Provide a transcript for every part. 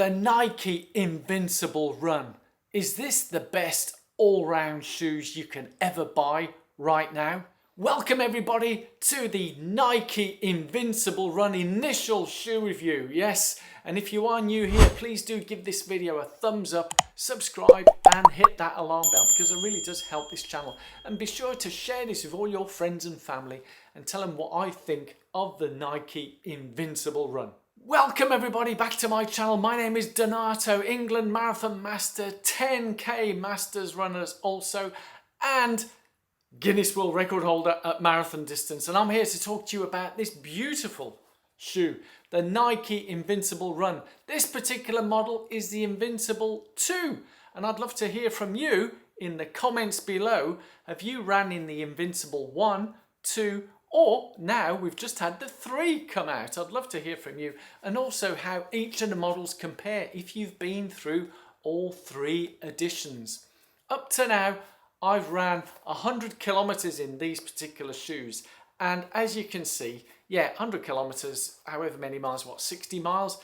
The Nike Invincible Run. Is this the best all-round shoes you can ever buy right now? Welcome everybody to the Nike Invincible Run initial shoe review. Yes, and if you are new here, please do give this video a thumbs up, subscribe and hit that alarm bell because it really does help this channel. And be sure to share this with all your friends and family and tell them what I think of the Nike Invincible Run. Welcome everybody back to my channel. My name is Donato, England Marathon Master, 10k Masters runners also, and Guinness World Record holder at marathon distance. And I'm here to talk to you about this beautiful shoe, the Nike Invincible Run. This particular model is the Invincible 2. And I'd love to hear from you in the comments below. Have you ran in the Invincible 1, 2, or now we've just had the 3 come out? I'd love to hear from you, and also how each of the models compare if you've been through all 3 editions. Up to now, I've ran 100 kilometers in these particular shoes, and as you can see, yeah, 100 kilometers, however many miles, what, 60 miles?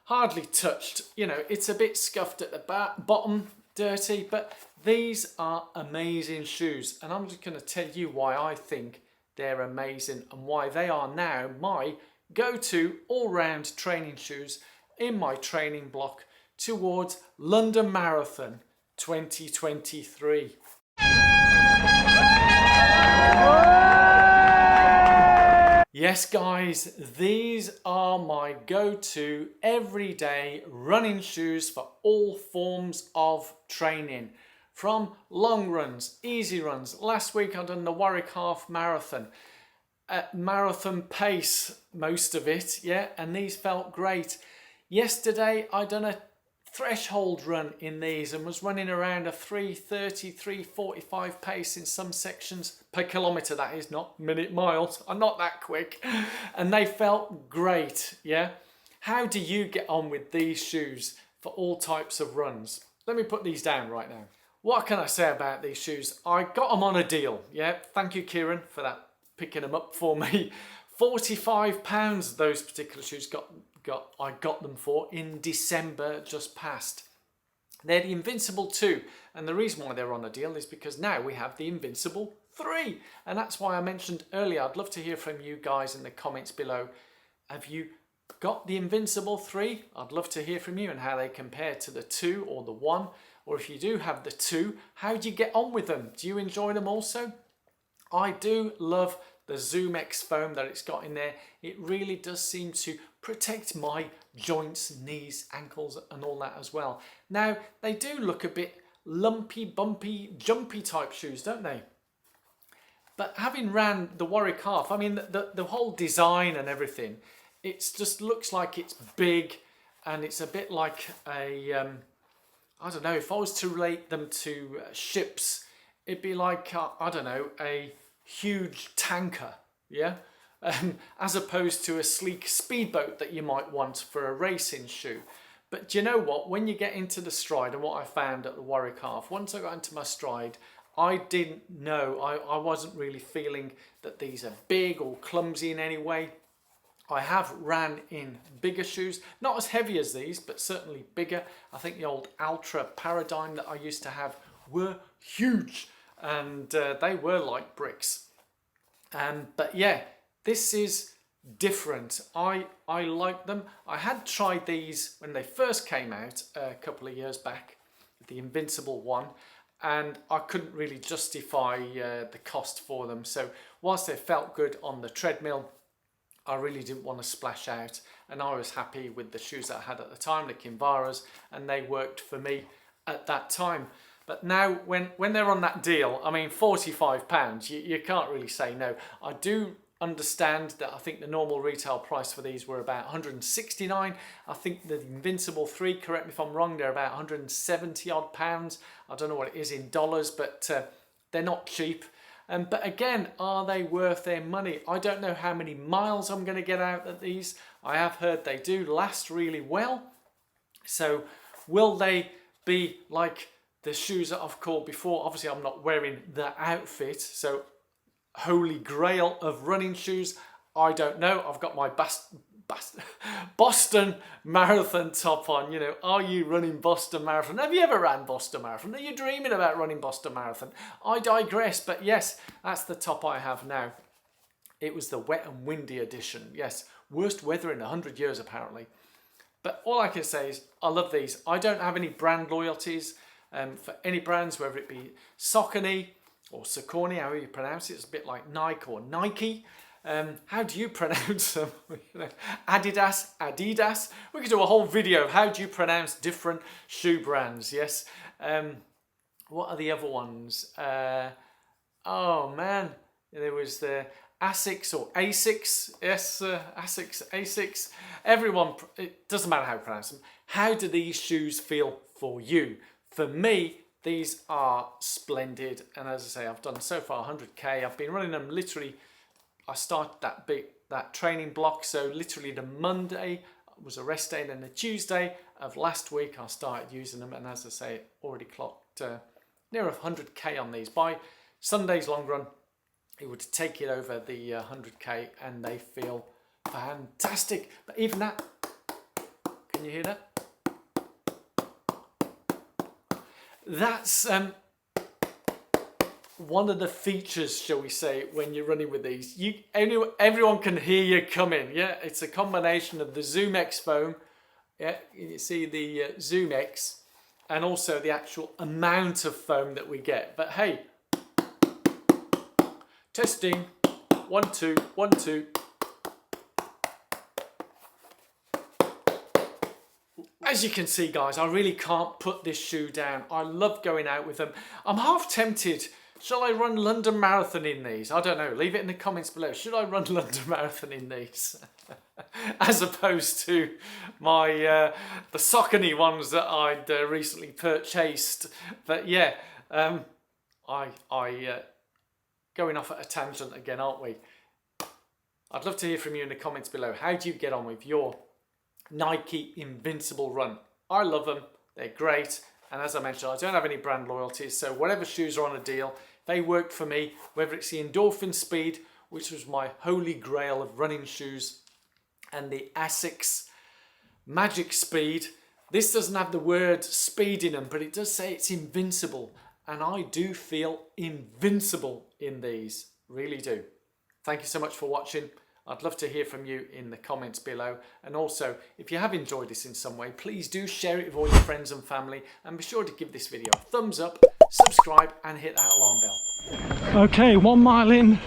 Hardly touched. You know, it's a bit scuffed at the bottom, dirty, but these are amazing shoes, and I'm just going to tell you why I think they're amazing and why they are now my go-to all-round training shoes in my training block towards London Marathon 2023. Yes guys, these are my go-to everyday running shoes for all forms of training. From long runs, easy runs. Last week I'd done the Warwick Half Marathon at marathon pace, most of it, yeah, and these felt great. Yesterday I done a threshold run in these and was running around a 3:30, 3:45 pace in some sections per kilometre, that is, not minute miles. I'm not that quick, and they felt great, yeah. How do you get on with these shoes for all types of runs? Let me put these down right now. What can I say about these shoes? I got them on a deal, yeah. Thank you, Kieran, for that, picking them up for me. £45 those particular shoes I got them for in December just past. They're the Invincible 2, and the reason why they're on a deal is because now we have the Invincible 3, and that's why I mentioned earlier, I'd love to hear from you guys in the comments below. Have you got the Invincible 3? I'd love to hear from you and how they compare to the 2 or the 1. Or if you do have the 2, how do you get on with them? Do you enjoy them also? I do love the Zoom X foam that it's got in there. It really does seem to protect my joints, knees, ankles and all that as well. Now, they do look a bit lumpy, bumpy, jumpy type shoes, don't they? But having ran the Warwick Half, I mean, the whole design and everything, it just looks like it's big, and it's a bit like a... I don't know, if I was to relate them to ships, it'd be like, I don't know, a huge tanker, yeah? As opposed to a sleek speedboat that you might want for a racing shoe. But do you know what? When you get into the stride, and what I found at the Warwick Half, once I got into my stride, I didn't know, I wasn't really feeling that these are big or clumsy in any way. I have ran in bigger shoes, not as heavy as these, but certainly bigger. I think the old Ultra Paradigm that I used to have were huge, and they were like bricks. But yeah, this is different. I like them. I had tried these when they first came out a couple of years back, the Invincible 1, and I couldn't really justify the cost for them. So whilst they felt good on the treadmill, I really didn't want to splash out, and I was happy with the shoes that I had at the time, the Kinvaras, and they worked for me at that time. But now when they're on that deal, I mean, £45, you can't really say no. I do understand that I think the normal retail price for these were about £169. I think the Invincible 3, correct me if I'm wrong, they're about 170 odd pounds. I don't know what it is in dollars, but they're not cheap. But again, are they worth their money? I don't know how many miles I'm going to get out of these. I have heard they do last really well. So will they be like the shoes that I've called before? Obviously, I'm not wearing the outfit. So holy grail of running shoes, I don't know. I've got my Boston Marathon top on. You know, are you running Boston Marathon? Have you ever ran Boston Marathon? Are you dreaming about running Boston Marathon? I digress, but yes, that's the top I have now. It was the wet and windy edition. Yes, worst weather in 100 years apparently. But all I can say is I love these. I don't have any brand loyalties for any brands, whether it be Saucony or Saucony, however you pronounce it. It's a bit like Nike or Nike. How do you pronounce them? Adidas. We could do a whole video of how do you pronounce different shoe brands. Yes. What are the other ones? Oh man, there was the Asics or Asics. Yes, Asics. Everyone, it doesn't matter how you pronounce them. How do these shoes feel for you? For me, these are splendid. And as I say, I've done so far 100k. I've been running them literally. I started that training block, so literally the Monday was a rest day, and then the Tuesday of last week I started using them, and as I say, already clocked near 100k on these. By Sunday's long run, it would take it over the 100k, and they feel fantastic. But even that, can you hear that? That's one of the features, shall we say, when you're running with these. Everyone can hear you coming. Yeah, it's a combination of the Zoom X foam. Yeah, you see the Zoom X, and also the actual amount of foam that we get. But hey, testing, 1 2 1 2. As you can see, guys, I really can't put this shoe down. I love going out with them. I'm half tempted. Shall I run London Marathon in these? I don't know. Leave it in the comments below. Should I run London Marathon in these? As opposed to my the Saucony ones that I'd recently purchased. But yeah, going off at a tangent again, aren't we? I'd love to hear from you in the comments below. How do you get on with your Nike Invincible run? I love them. They're great. And as I mentioned, I don't have any brand loyalties. So whatever shoes are on a deal, they work for me. Whether it's the Endorphin Speed, which was my holy grail of running shoes, and the Asics Magic Speed. This doesn't have the word speed in them, but it does say it's invincible. And I do feel invincible in these. Really do. Thank you so much for watching. I'd love to hear from you in the comments below. And also, if you have enjoyed this in some way, please do share it with all your friends and family. And be sure to give this video a thumbs up, subscribe, and hit that alarm bell. Okay, 1 mile in,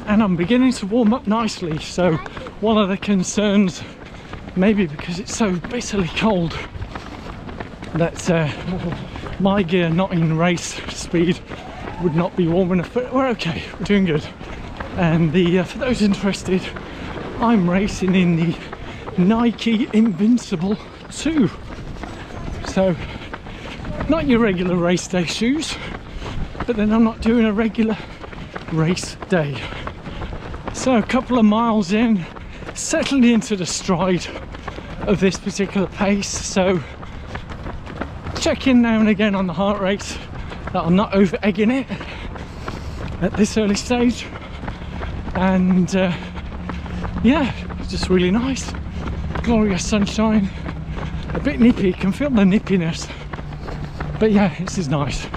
and I'm beginning to warm up nicely. So one of the concerns, maybe because it's so bitterly cold, that my gear not in race speed would not be warm enough. But we're okay, we're doing good. And for those interested, I'm racing in the Nike Invincible 2. So, not your regular race day shoes, but then I'm not doing a regular race day. So a couple of miles in, settling into the stride of this particular pace. So, check in now and again on the heart rate, that I'm not over egging it at this early stage. And yeah, it's just really nice. Glorious sunshine, a bit nippy, can feel the nippiness, but yeah, this is nice.